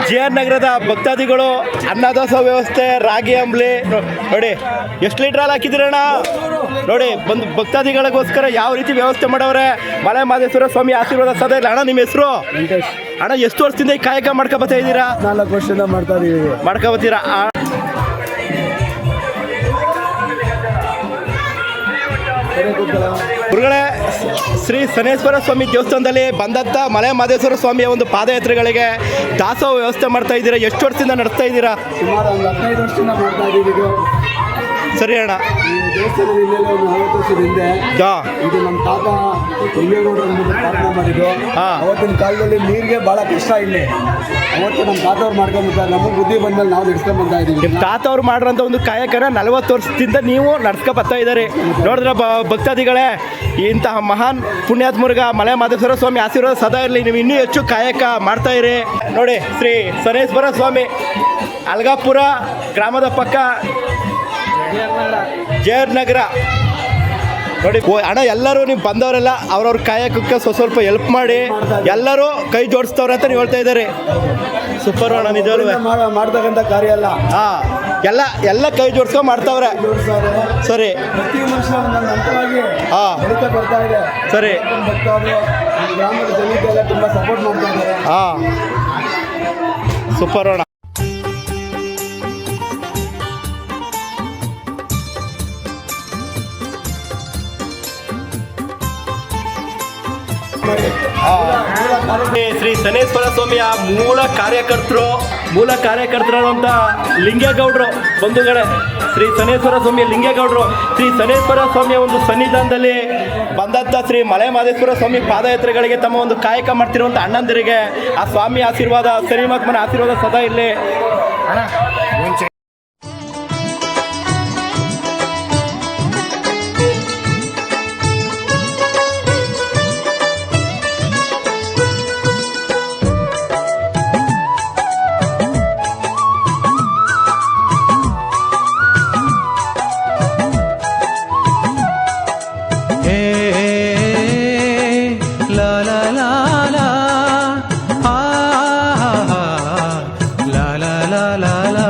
JR ನಗರದ ಭಕ್ತಾದಿಗಳು ಅನ್ನದಾಸೋಹ ವ್ಯವಸ್ಥೆ, ರಾಗಿ ಅಂಬ್ಲಿ ನೋಡಿ ಎಷ್ಟು ಲೀಟ್ರ್ ಹಾಲು ಹಾಕಿದ್ದೀರಣ್ಣ ನೋಡಿ. ಬಂದು ಭಕ್ತಾದಿಗಳಿಗೋಸ್ಕರ ಯಾವ ರೀತಿ ವ್ಯವಸ್ಥೆ ಮಾಡವ್ರೆ. ಮಲೆ ಮಹದೇಶ್ವರ ಸ್ವಾಮಿ ಆಶೀರ್ವಾದ ಸದಾ ಇಲ್ಲ. ಅಣ್ಣ ನಿಮ್ಮ ಹೆಸರು? ಅಣ್ಣ ಎಷ್ಟು ವರ್ಷದಿಂದ ಈ ಕಾಯಕ ಮಾಡ್ಕೊಬತ್ತಾ ಇದ್ದೀರಾ? 4 ವರ್ಷದಿಂದ ಮಾಡ್ತಾ ಇದೀವಿ. ಮಾಡ್ಕೊಬತ್ತೀರಾ? ಗುರುಗಳೇ, ಶ್ರೀ ಶನೇಶ್ವರ ಸ್ವಾಮಿ ದೇವಸ್ಥಾನದಲ್ಲಿ ಬಂದಂಥ ಮಲೆ ಮಹದೇಶ್ವರ ಸ್ವಾಮಿಯ ಒಂದು ಪಾದಯಾತ್ರೆಗಳಿಗೆ ದಾಸೋಹ ವ್ಯವಸ್ಥೆ ಮಾಡ್ತಾ ಇದ್ದೀರಾ. ಎಷ್ಟು ವರ್ಷದಿಂದ ನಡೆಸ್ತಾ ಇದ್ದೀರಾ? ಸುಮಾರು ಒಂದು 15 ವರ್ಷದಿಂದ ಮಾಡ್ತಾ ಇದ್ದೀವಿ. ಸರಿ ಅಣ್ಣ. ಈ ದೇವಸ್ಥಾನದ ಹಿಂದೆ ಒಂದು 40 ವರ್ಷದ ಹಿಂದೆ ಇದು ನಮ್ಮ ತಾತ ಹಿಂಗೇಗೌಡರು ಸ್ಥಾಪನೆ ಮಾಡಿದ್ದು. ಅವತ್ತಿನ ಕಾಲದಲ್ಲಿ ನೀರಿಗೆ ಭಾಳ ಕಷ್ಟ ಇಲ್ಲಿ. ಅವತ್ತು ನಮ್ಮ ತಾತವ್ರು ಮಾಡ್ಕೊಂಡ್ಬಿಡ್ತಾರೆ. ನಮಗೆ ಬುದ್ಧಿ ಬಂದಲ್ಲಿ ನಾವು ನಡೆಸ್ಕೊಂಡು ಬರ್ತಾ ಇದ್ದೀವಿ. ನಿಮ್ಮ ತಾತವ್ರು ಮಾಡಿರೋಂಥ ಒಂದು ಕಾಯಕನ 40 ವರ್ಷದಿಂದ ನೀವು ನಡ್ಸ್ಕೊ ಬರ್ತಾ ಇದ್ದಾರೆ. ನೋಡಿದ್ರೆ ಭಕ್ತಾದಿಗಳೇ, ಇಂತಹ ಮಹಾನ್ ಪುಣ್ಯಾತ್ಮರ್ಗ ಮಲೆ ಮಹದೇಶ್ವರ ಸ್ವಾಮಿ ಆಶೀರ್ವಾದ ಸದಾ ಇರಲಿ. ನೀವು ಇನ್ನೂ ಹೆಚ್ಚು ಕಾಯಕ ಮಾಡ್ತಾ ಇರಿ. ನೋಡಿ, ಶ್ರೀ ಶನೇಶ್ವರ ಸ್ವಾಮಿ ಅಲ್ಗಾಪುರ ಗ್ರಾಮದ ಪಕ್ಕ JR ನಗರ ನೋಡಿ. ಅಣ್ಣ, ಎಲ್ಲರೂ ನೀವು ಬಂದವರೆಲ್ಲ ಅವ್ರವ್ರ ಕಾಯಕಕ್ಕೆ ಸ್ವಲ್ಪ ಹೆಲ್ಪ್ ಮಾಡಿ. ಎಲ್ಲರೂ ಕೈ ಜೋಡಿಸ್ತವ್ರೆ ಅಂತ ನೀವು ಹೇಳ್ತಾ ಇದ್ದಾರೆ. ಸೂಪರ್ ಅಣ್ಣ, ನಿಜವೂ ಮಾಡ್ತಕ್ಕಂಥ ಕಾರ್ಯ ಅಲ್ಲ. ಎಲ್ಲ ಕೈ ಜೋಡಿಸ್ಕೊಂಡು ಮಾಡ್ತಾವ್ರೆ. ಸರಿ, ಪ್ರತಿ ವರ್ಷ ನಂತರವಾಗಿ ಬರ್ತಾ ಇದೆ. ಸರಿ, ಗ್ರಾಮದ ಜನತೆಲ್ಲ ತುಂಬ ಸಪೋರ್ಟ್ ಮಾಡ್ತಾ ಇದ್ದಾರೆ. ಸೂಪರ್ ಅಣ್ಣ. ಶ್ರೀ ಶನೇಶ್ವರ ಸ್ವಾಮಿಯ ಮೂಲ ಕಾರ್ಯಕರ್ತರು ಅಂತ ಲಿಂಗೇಗೌಡರು ಬಂಧುಗಳೇ. ಶ್ರೀ ಶನೇಶ್ವರ ಸ್ವಾಮಿಯ ಲಿಂಗೇಗೌಡರು ಶ್ರೀ ಶನೇಶ್ವರ ಸ್ವಾಮಿಯ ಒಂದು ಸನ್ನಿಧಾನದಲ್ಲಿ ಬಂದಂಥ ಶ್ರೀ ಮಲೆ ಮಹದೇಶ್ವರ ಸ್ವಾಮಿ ಪಾದಯಾತ್ರೆಗಳಿಗೆ ತಮ್ಮ ಒಂದು ಕಾಯಕ ಮಾಡ್ತಿರುವಂಥ ಅಣ್ಣಂದಿರಿಗೆ ಆ ಸ್ವಾಮಿ ಆಶೀರ್ವಾದ, ಶರೀಮಾತ್ಮನ ಆಶೀರ್ವಾದ ಸದಾ ಇಲ್ಲಿ. la la